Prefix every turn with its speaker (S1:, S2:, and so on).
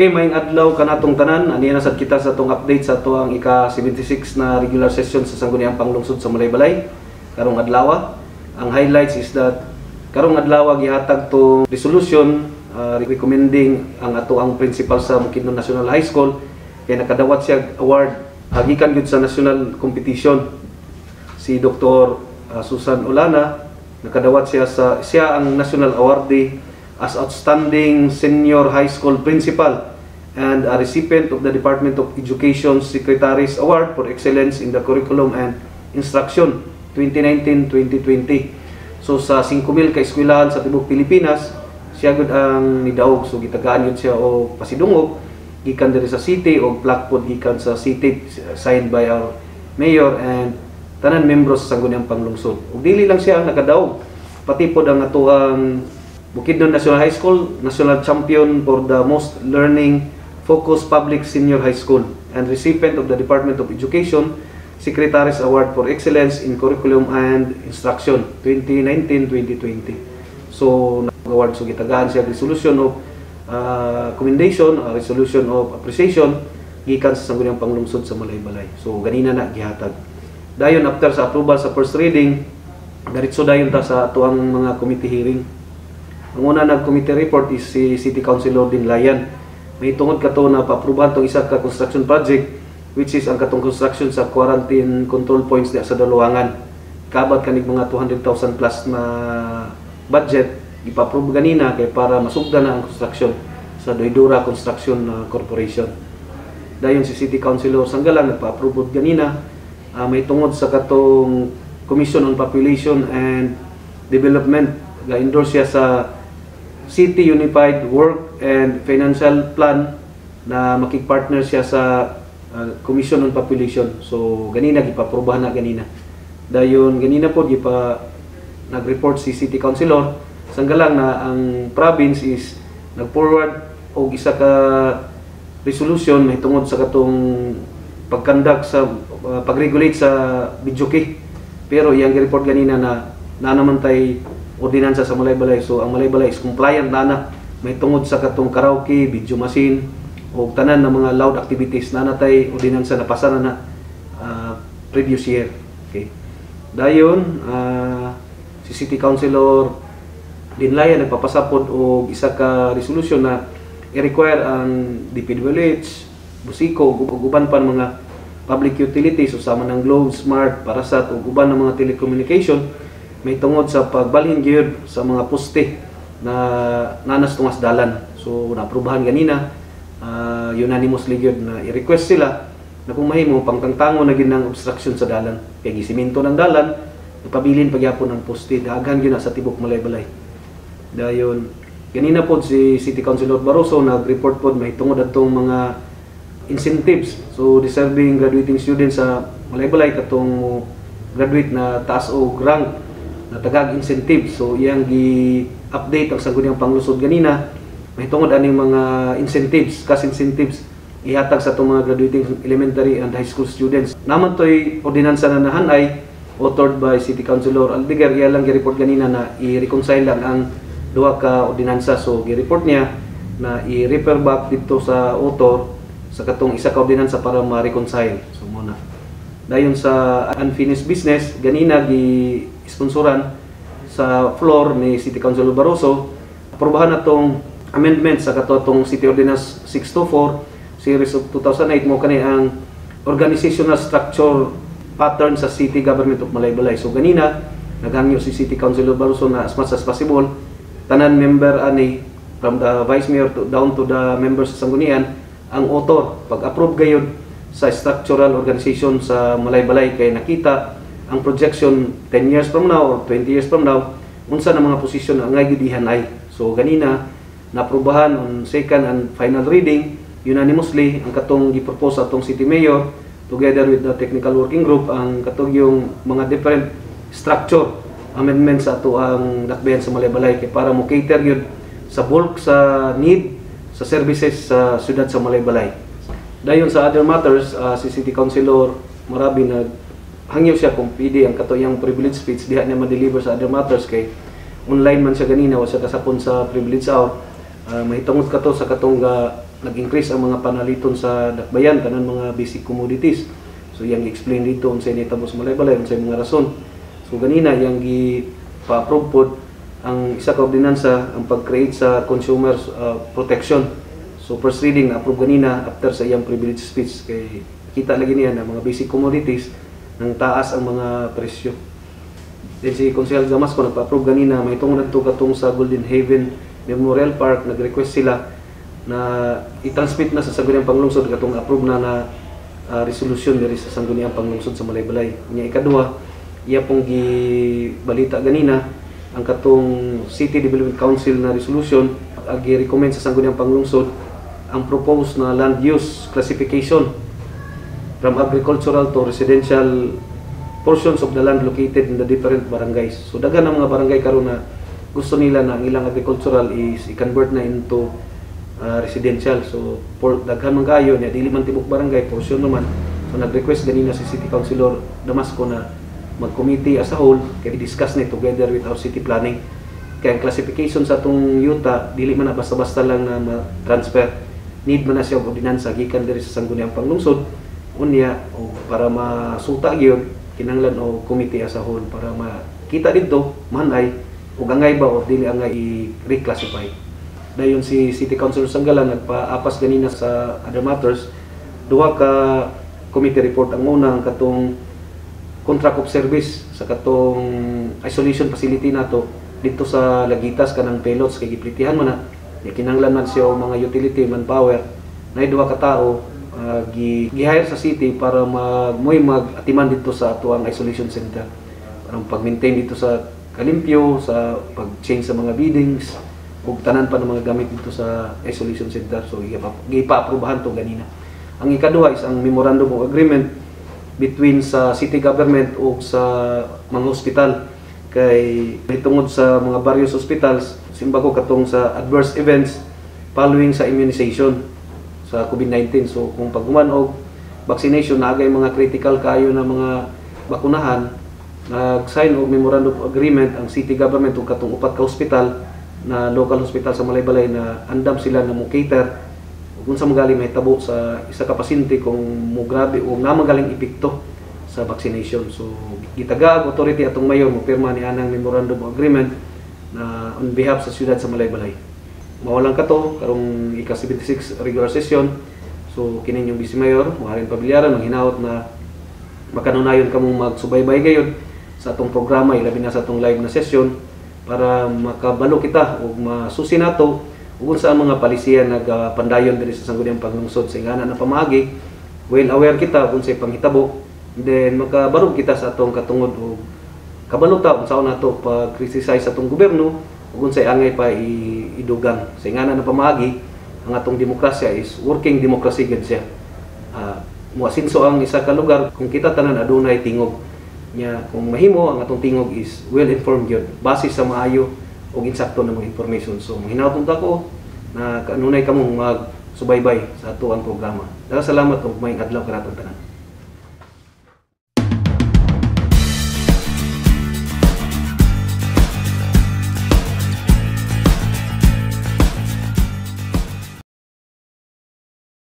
S1: Okay, maayong adlaw kanatong tanan. Ani na sad kita sa tong update sa tuang ika-76 na regular session sa Sangguniang Panglungsod sa Malaybalay karong adlaw. Ang highlights is that karong adlaw gihatag tong resolution recommending ang atoang principal sa Bukidnon National High School kay nakadawat siya award gikan gyud sa national competition. Si Dr. Susan Olana nakadawat siya ang national awardee as Outstanding Senior High School Principal and a recipient of the Department of Education Secretary's Award for Excellence in the Curriculum and Instruction 2019-2020. So sa 5,000 ka eskwelahan sa tibuok Pilipinas, siya gud ang nidaog. So gitagaan yun siya o pasidungog gikan diri sa city o plaque pod gikan sa city signed by our mayor and tanan membro sa Sangguniang Panglungsod. Ug dili lang siya ang nakadaog, pati pod ang atuang Bukidnon National High School, National Champion for the Most Learning Focused Public Senior High School and recipient of the Department of Education Secretary's Award for Excellence in Curriculum and Instruction 2019-2020. So, nag-award so gitagaan siya resolution of commendation, resolution of appreciation gikan sa Sangguniang Panglungsod sa Malaybalay. So, ganina na gihatag. Dayon after sa approval sa first reading, diretso dayon ta sa atuang mga committee hearing. Ang una nag-committee report is si City Councilor Din Layan. May tungod kato na pa-aprobahan itong isa ka construction project which is ang katong construction sa quarantine control points sa Daluangan. Kabat kanig mga 200,000 plus na budget ipa-approve ganina kay para masugdan na ang construction sa Doydora Construction Corporation. Dayon si City Councilor Sanggalang nagpa-approve ganina. May tungod sa katong Commission on Population and Development ga-endorse siya sa City Unified Work and Financial Plan na makikpartner siya sa Commission on Population. So ganina gipa-aprobahan na ganina. Dayon ganina po nag-report si City Councilor Sanggalang na ang province is nag-forward og isa ka resolution may tungod sa katong pagkandak sa pag-regulate sa videoke. Pero iyang report ganina na naman tay ordinansa sa Malaybalay. So ang Malaybalay is compliant na may tungod sa katong karaoke, video machine o tanan ng mga loud activities na natay ordinansa na pasana na previous year. Okay. Dayon si City Councilor Dinlaya nagpapasapod og isa ka resolution na i-require ang DPWH, Busico ug uban pa mga public utilities usama ng Globe, Smart, Parasat ug uban ng mga telecommunication may tungod sa pagbalhin gyud sa mga poste na nanas tungas dalan. So naaprubahan ganina unanimously gyud na i-request sila na kung mahimo pangtangtangon na gyud ng obstruction sa dalan kay gisiminto ng dalan napabilin pagyapon ng poste daghan gyud na sa tibok Malaybalay. Dayon ganina pod si City Councilor Barroso nag-report pod may tungod adtong mga incentives. So deserving graduating students sa Malaybalay katong graduate na taas og rank na tagag incentive. So iyang gi-update ang Sangguniang Panglungsod ganina may tungod aning mga incentives, cash incentives ihatag sa itong mga graduating elementary and high school students. Naman to'y ordinansa na nahanay authored by City Councilor Aldegar. Iya lang gi-report ganina na i-reconcile lang ang duha ka ordinansa. So gi-report niya na i-refer back dito sa author sa katong isa ka ordinansa para ma-reconcile. So muna dayon sa unfinished business ganina gi-sponsoran sa floor ni City Councilor Barroso aprobahan natong amendment sa katong City Ordinance 624 series of 2008 mo kani ang organizational structure pattern sa City Government of Malaybalay. So ganina naghangyo si City Councilor Barroso na as much as possible tanan member ani from the Vice Mayor down to the members sa Sanggunian ang author pag-approve gayud sa structural organization sa Malaybalay kay nakita ang projection 10 years from now or 20 years from now unsa na mga posisyon ang gidihan ay. So ganina naaprubahan on second and final reading unanimously ang katong gipropose atong City Mayor together with the technical working group ang katong yung mga different structure amendments sa ato ang dakbayan sa Malaybalay kay para mo cater gyud sa bulk sa need sa services sa syudad sa Malaybalay. Dayon sa other matters, si City Councilor Marabi naghangyo siya kung pwede ang katong privilege speech diha niya ma-deliver sa other matters kay online man siya ganina wa siya kasapon sa privilege hour. Mahitungod kato sa katong nag-increase ang mga panaliton sa dakbayan kanan mga basic commodities. So yang explain dito unsay nitabo sa balay-balay, unsay mga rason. So ganina yang gi-pa-approve pod ang isa ka ordinansa ang pag-create sa consumer protection. So first reading na approve ganina after sa iyang privilege speech kay kita lagi niya na mga basic commodities nang taas ang mga presyo. Then si Consejal Damasco nagpa-approve ganina may tungod to katong sa Golden Haven Memorial Park, nag-request sila na i-transmit na sa Sangguniang Panglungsod katong approve na resolution diri sa Sangguniang Panglungsod sa Malaybalay. Nya ikaduha, iya pong gibalita ganina ang katong City Development Council na resolution gi-recommend sa Sangguniang Panglungsod ang proposed na land use classification from agricultural to residential portions of the land located in the different barangays. So daghan ang mga barangay karon na gusto nila na ang ilang agricultural is i-convert na into residential. So for daghan man kayo na dili man tibok barangay portion naman. So nag-request ganina si City Councilor Damasco na mag-committee as a whole kay discuss ni together with our city planning. Kaya ang classification sa atong yuta dili man na basta-basta lang na ma-transfer. Need man na siya og ordinansa gikan diri sa Sangguniang Panglungsod unya o para masuta gyud kinahanglan og committee as a whole para makita didto manay ug angay ba o dili angay i-reclassify. Dayon si City Councilor Sanggalan nagpa-apas ganina sa other matters duha ka committee report. Ang una ang katong contract of service sa katong isolation facility nato dito sa Lagitas kanang pelots kay giplitihan man na kinahanglan man siya mga utility manpower na duha ka tawo gi-hire sa city para mag-atiman dito sa atuang isolation center para pag-maintain dito sa kalimpyo, sa pag-change sa mga biddings ug tanan pa ng mga gamit dito sa isolation center. So gipa-aprobahan to ganina. Ang ikaduha is ang memorandum of agreement between sa city government o sa mga hospital kay tungod sa mga various hospitals simbago katong sa adverse events following sa immunization sa COVID-19. So kung paghuman og vaccination naagay mga critical kayo na mga bakunahan, nag-sign og memorandum of agreement ang city government ug katong upat ka hospital na local hospital sa Malaybalay na andam sila na mo cater kung sa magaling mahitabo sa isa ka pasyente kung mo grabe o nga magaling epekto sa vaccination. So gitagag authority atong mayor mo pirma ni anang memorandum of agreement na on behalf sa siyudad sa Malaybalay. Mawalang kato karong ika-76 regular session. So kini yung Vice Mayor Maharin Pabilyaran ang hinaot na makanunayon kamo magsubaybay gayud sa atong programa ilabi na sa atong live na session para makabalo kita ug masusi nato ug unsa ang mga palisiyan nagapandayon diri sa Sangguniang Panglungsod sa ingana na pamaagi. Well aware kita kung sa panghitabo, then makabarog kita sa atong katungod ug kabalo ta unsa nato pag-criticize sa atong gobyerno ug unsay angay pa idugang sa ingana na pamaagi. Ang atong demokrasya is working democracy gid siya. Muasinso ang isa ka lugar kung kita tanan adunay tingog nya kung mahimo ang atong tingog is well informed gyud base sa maayo ug insakto na mga information. So hinawton ta ko na kanunay kamong magsubaybay sa ato ang programa. Salamat ug may adlaw kanatong tanan.